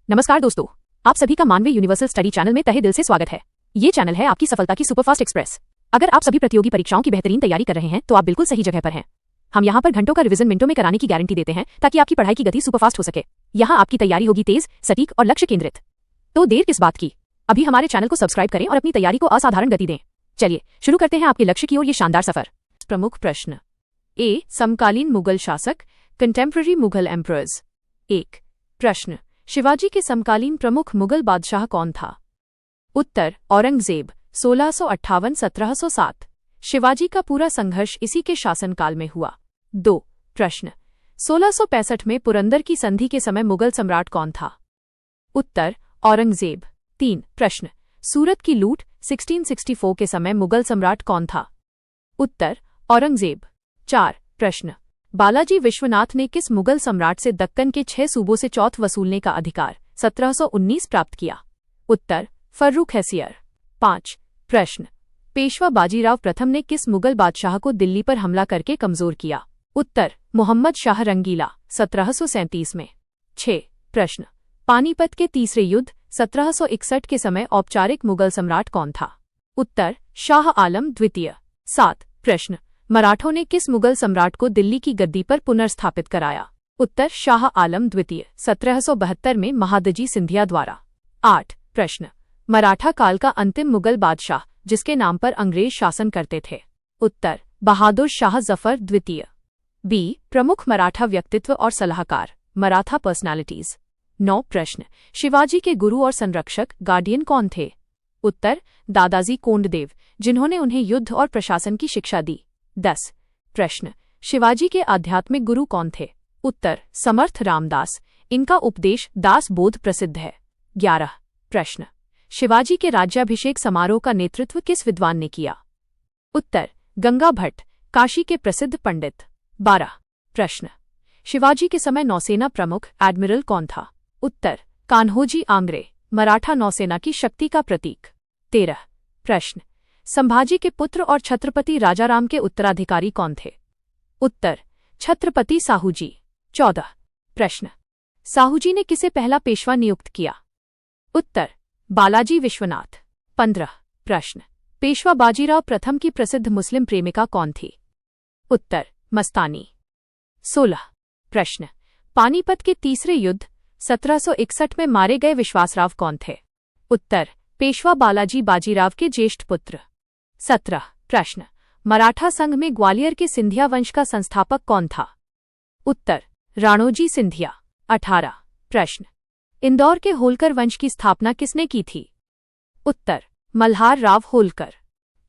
नमस्कार दोस्तों, आप सभी का मानवीय यूनिवर्सल स्टडी चैनल में तहे दिल से स्वागत है। ये चैनल है आपकी सफलता की सुपरफास्ट एक्सप्रेस। अगर आप सभी प्रतियोगी परीक्षाओं की बेहतरीन तैयारी कर रहे हैं तो आप बिल्कुल सही जगह पर हैं। हम यहाँ पर घंटों का रिवीजन मिनटों में कराने की गारंटी देते हैं ताकि आपकी पढ़ाई की गति सुपरफास्ट हो सके। यहाँ आपकी तैयारी होगी तेज, सटीक और लक्ष्य केंद्रित। तो देर किस बात की, अभी हमारे चैनल को सब्सक्राइब करें और अपनी तैयारी को असाधारण गति दें। चलिए शुरू करते हैं आपके लक्ष्य की ओर ये शानदार सफर। प्रमुख प्रश्न। ए, समकालीन मुगल शासक, कंटेम्प्रेरी मुगल एम्परर्स। 1 प्रश्न, शिवाजी के समकालीन प्रमुख मुगल बादशाह कौन था? उत्तर, औरंगजेब, 1658-1707। शिवाजी का पूरा संघर्ष इसी के शासनकाल में हुआ। 2 प्रश्न, 1665 में पुरंदर की संधि के समय मुगल सम्राट कौन था? उत्तर, औरंगजेब। 3 प्रश्न, सूरत की लूट 1664 के समय मुगल सम्राट कौन था? उत्तर, औरंगजेब। 4 प्रश्न, बालाजी विश्वनाथ ने किस मुगल सम्राट से दक्कन के 6 सूबों से चौथ वसूलने का अधिकार 1719 प्राप्त किया? उत्तर, फर्रुखसियर। 5 प्रश्न, पेशवा बाजीराव प्रथम ने किस मुगल बादशाह को दिल्ली पर हमला करके कमजोर किया? उत्तर, मुहम्मद शाह रंगीला, 1737 में। 6 प्रश्न, पानीपत के तीसरे युद्ध 1761 के समय औपचारिक मुगल सम्राट कौन था? उत्तर, शाह आलम द्वितीय। 7 प्रश्न, मराठों ने किस मुगल सम्राट को दिल्ली की गद्दी पर पुनर्स्थापित कराया? उत्तर, शाह आलम द्वितीय, 1772 में महादजी सिंधिया द्वारा। 8 प्रश्न, मराठा काल का अंतिम मुगल बादशाह जिसके नाम पर अंग्रेज शासन करते थे? उत्तर, बहादुर शाह जफर द्वितीय। बी, प्रमुख मराठा व्यक्तित्व और सलाहकार, मराठा पर्सनालिटीज। 9 प्रश्न, शिवाजी के गुरु और संरक्षक गार्डियन कौन थे? उत्तर, दादाजी कोंडदेव, जिन्होंने उन्हें युद्ध और प्रशासन की शिक्षा दी। 10 प्रश्न, शिवाजी के आध्यात्मिक गुरु कौन थे? उत्तर, समर्थ रामदास, इनका उपदेश दास बोध प्रसिद्ध है। 11 प्रश्न, शिवाजी के राज्याभिषेक समारोह का नेतृत्व किस विद्वान ने किया? उत्तर, गंगा भट्ट, काशी के प्रसिद्ध पंडित। 12 प्रश्न, शिवाजी के समय नौसेना प्रमुख एडमिरल कौन था? उत्तर, कान्होजी आंग्रे, मराठा नौसेना की शक्ति का प्रतीक। 13 प्रश्न, संभाजी के पुत्र और छत्रपति राजाराम के उत्तराधिकारी कौन थे? उत्तर, छत्रपति साहूजी। 14 प्रश्न, साहूजी ने किसे पहला पेशवा नियुक्त किया? उत्तर, बालाजी विश्वनाथ। 15 प्रश्न, पेशवा बाजीराव प्रथम की प्रसिद्ध मुस्लिम प्रेमिका कौन थी? उत्तर, मस्तानी। 16 प्रश्न, पानीपत के तीसरे युद्ध 1761 में मारे गए विश्वासराव कौन थे? उत्तर, पेशवा बालाजी बाजीराव के ज्येष्ठ पुत्र। 17 प्रश्न, मराठा संघ में ग्वालियर के सिंधिया वंश का संस्थापक कौन था? उत्तर, राणोजी सिंधिया। 18 प्रश्न, इंदौर के होलकर वंश की स्थापना किसने की थी? उत्तर, मल्हार राव होलकर।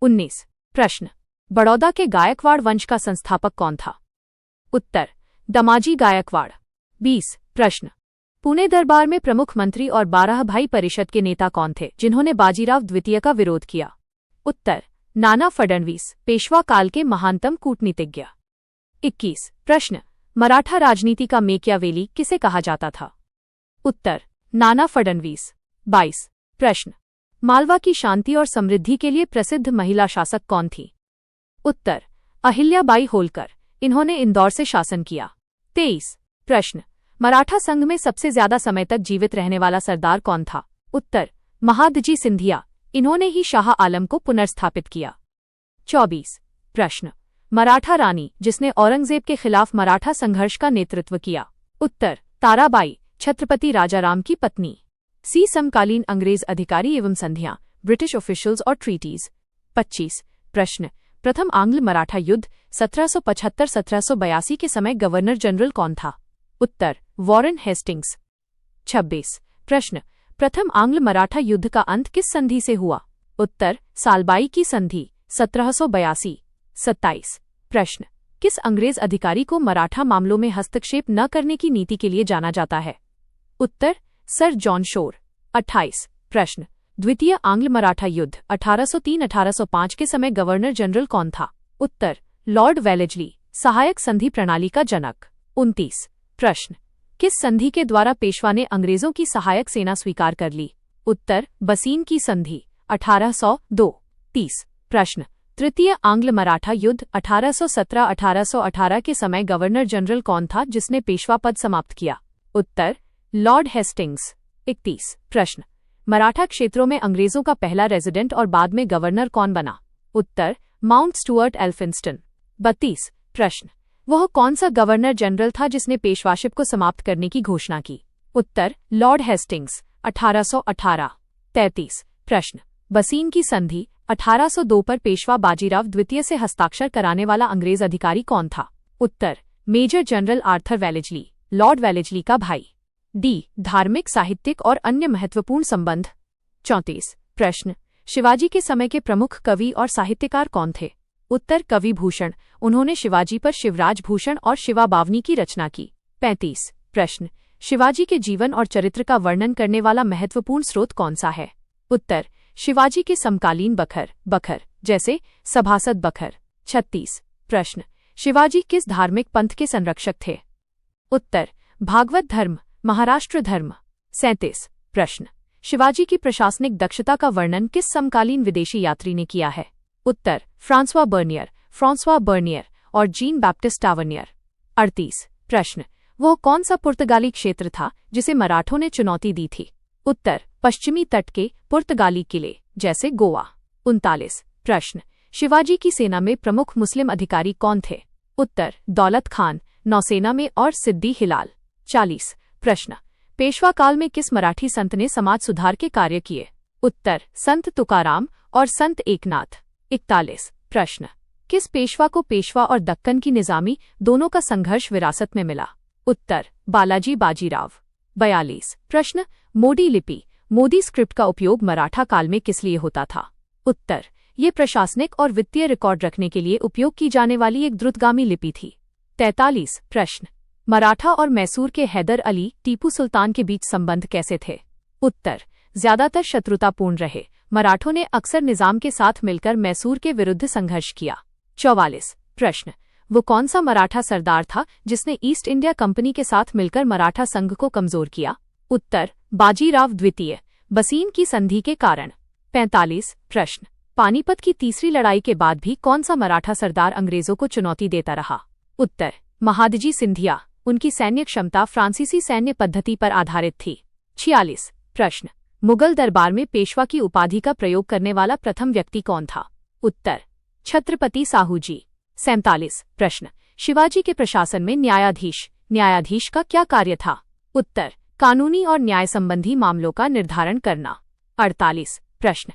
19 प्रश्न, बड़ौदा के गायकवाड़ वंश का संस्थापक कौन था? उत्तर, दमाजी गायकवाड़। 20 प्रश्न, पुणे दरबार में प्रमुख मंत्री और 12 भाई परिषद के नेता कौन थे जिन्होंने बाजीराव द्वितीय का विरोध किया? उत्तर, नाना फडणवीस, पेशवा काल के महानतम कूटनीतिज्ञ। 21 प्रश्न, मराठा राजनीति का मेकियावेली किसे कहा जाता था? उत्तर, नाना फडणवीस। 22 प्रश्न, मालवा की शांति और समृद्धि के लिए प्रसिद्ध महिला शासक कौन थी? उत्तर, अहिल्याबाई होलकर, इन्होंने इंदौर से शासन किया। 23 प्रश्न, मराठा संघ में सबसे ज्यादा समय तक जीवित रहने वाला सरदार कौन था? उत्तर, महादजी सिंधिया, इन्होंने ही शाह आलम को पुनर्स्थापित किया। 24 प्रश्न, मराठा रानी जिसने औरंगजेब के खिलाफ मराठा संघर्ष का नेतृत्व किया? उत्तर, ताराबाई, छत्रपति राजाराम की पत्नी। सी, समकालीन अंग्रेज अधिकारी एवं संधियां, ब्रिटिश ऑफिशियल्स और ट्रीटीज। 25 प्रश्न, प्रथम आंग्ल मराठा युद्ध 1775-1782 के समय गवर्नर जनरल कौन था? उत्तर, वॉरेन हेस्टिंग्स। 26 प्रश्न, प्रथम आंग्ल मराठा युद्ध का अंत किस संधि से हुआ? उत्तर, सालबाई की संधि, 1782। 27 प्रश्न, किस अंग्रेज अधिकारी को मराठा मामलों में हस्तक्षेप न करने की नीति के लिए जाना जाता है? उत्तर, सर जॉन शोर। 28 प्रश्न, द्वितीय आंग्ल मराठा युद्ध 1803-1805 के समय गवर्नर जनरल कौन था? उत्तर, लॉर्ड वेलेजली, सहायक संधि प्रणाली का जनक। 29 प्रश्न, किस संधि के द्वारा पेशवा ने अंग्रेजों की सहायक सेना स्वीकार कर ली? उत्तर, बसीन की संधि, 1802। 30 प्रश्न, तृतीय आंग्ल मराठा युद्ध 1817-1818 के समय गवर्नर जनरल कौन था जिसने पेशवा पद समाप्त किया? उत्तर, लॉर्ड हेस्टिंग्स। 31 प्रश्न, मराठा क्षेत्रों में अंग्रेजों का पहला रेजिडेंट और बाद में गवर्नर कौन बना? उत्तर, माउंट स्टुअर्ट एल्फिंस्टन। 32 प्रश्न, वह कौन सा गवर्नर जनरल था जिसने पेशवाशिप को समाप्त करने की घोषणा की? उत्तर, लॉर्ड हेस्टिंग्स, 1818। 33 प्रश्न, बसीन की संधि 1802 पर पेशवा बाजीराव द्वितीय से हस्ताक्षर कराने वाला अंग्रेज अधिकारी कौन था? उत्तर, major general Arthur Wellesley, lord Wellesley का भाई। डी, धार्मिक, साहित्यिक और अन्य महत्वपूर्ण संबंध। 34 प्रश्न, शिवाजी के समय के प्रमुख कवि और साहित्यकार कौन थे? उत्तर, कवि भूषण, उन्होंने शिवाजी पर शिवराज भूषण और शिवा बावनी की रचना की। 35 प्रश्न, शिवाजी के जीवन और चरित्र का वर्णन करने वाला महत्वपूर्ण स्रोत कौन सा है? उत्तर, शिवाजी के समकालीन बखर जैसे सभासद बखर। 36 प्रश्न, शिवाजी किस धार्मिक पंथ के संरक्षक थे? उत्तर, भागवत धर्म, महाराष्ट्र धर्म। 37 प्रश्न, शिवाजी की प्रशासनिक दक्षता का वर्णन किस समकालीन विदेशी यात्री ने किया है? उत्तर, फ्रांसवा बर्नियर और जीन बैप्टिस्ट टावर्नियर। 38 प्रश्न, वह कौन सा पुर्तगाली क्षेत्र था जिसे मराठों ने चुनौती दी थी? उत्तर, पश्चिमी तट के पुर्तगाली किले जैसे गोवा। 39 प्रश्न, शिवाजी की सेना में प्रमुख मुस्लिम अधिकारी कौन थे? उत्तर, दौलत खान, नौसेना में और सिद्दी हिलाल। 40 प्रश्न, पेशवा काल में किस मराठी संत ने समाज सुधार के कार्य किए? उत्तर, संत तुकाराम और संत एकनाथ। 41 प्रश्न, किस पेशवा को पेशवा और दक्कन की निजामी दोनों का संघर्ष विरासत में मिला? उत्तर, बालाजी बाजीराव। 42 प्रश्न, मोडी लिपि, मोदी स्क्रिप्ट का उपयोग मराठा काल में किस लिए होता था? उत्तर, ये प्रशासनिक और वित्तीय रिकॉर्ड रखने के लिए उपयोग की जाने वाली एक द्रुतगामी लिपि थी। 43 प्रश्न, मराठा और मैसूर के हैदर अली टीपू सुल्तान के बीच संबंध कैसे थे? उत्तर, ज्यादातर शत्रुतापूर्ण रहे। मराठों ने अक्सर निजाम के साथ मिलकर मैसूर के विरुद्ध संघर्ष किया। 44 प्रश्न, वो कौन सा मराठा सरदार था जिसने ईस्ट इंडिया कंपनी के साथ मिलकर मराठा संघ को कमजोर किया? उत्तर, बाजीराव द्वितीय, बसीन की संधि के कारण। 45 प्रश्न, पानीपत की तीसरी लड़ाई के बाद भी कौन सा मराठा सरदार अंग्रेजों को चुनौती देता रहा? उत्तर, महादजी सिंधिया, उनकी सैन्य क्षमता फ्रांसीसी सैन्य पद्धति पर आधारित थी। 46 प्रश्न, मुगल दरबार में पेशवा की उपाधि का प्रयोग करने वाला प्रथम व्यक्ति कौन था? उत्तर, छत्रपति साहूजी। 47 प्रश्न, शिवाजी के प्रशासन में न्यायाधीश का क्या कार्य था? उत्तर, कानूनी और न्याय संबंधी मामलों का निर्धारण करना। 48 प्रश्न,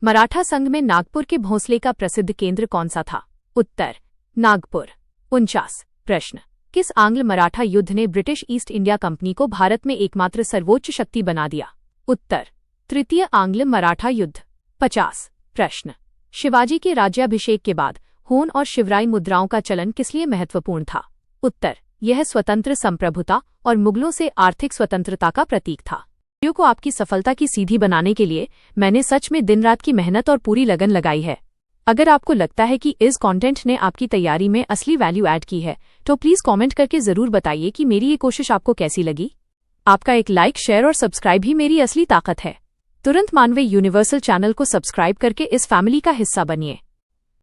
मराठा संघ में नागपुर के भोंसले का प्रसिद्ध केंद्र कौन सा था? उत्तर, नागपुर। 49 प्रश्न, किस आंग्ल मराठा युद्ध ने ब्रिटिश ईस्ट इंडिया कंपनी को भारत में एकमात्र सर्वोच्च शक्ति बना दिया? उत्तर, तृतीय आंग्ल मराठा युद्ध। 50 प्रश्न, शिवाजी के राज्याभिषेक के बाद होन और शिवराई मुद्राओं का चलन किस लिए महत्वपूर्ण था? उत्तर, यह स्वतंत्र संप्रभुता और मुगलों से आर्थिक स्वतंत्रता का प्रतीक था। वीडियो को आपकी सफलता की सीधी बनाने के लिए मैंने सच में दिन रात की मेहनत और पूरी लगन लगाई है। अगर आपको लगता है कि इस कंटेंट ने आपकी तैयारी में असली वैल्यू ऐड की है तो प्लीज कमेंट करके जरूर बताइए कि मेरी ये कोशिश आपको कैसी लगी। आपका एक लाइक, शेयर और सब्सक्राइब ही मेरी असली ताकत है। तुरंत मानवे यूनिवर्सल चैनल को सब्सक्राइब करके इस फैमिली का हिस्सा बनिए।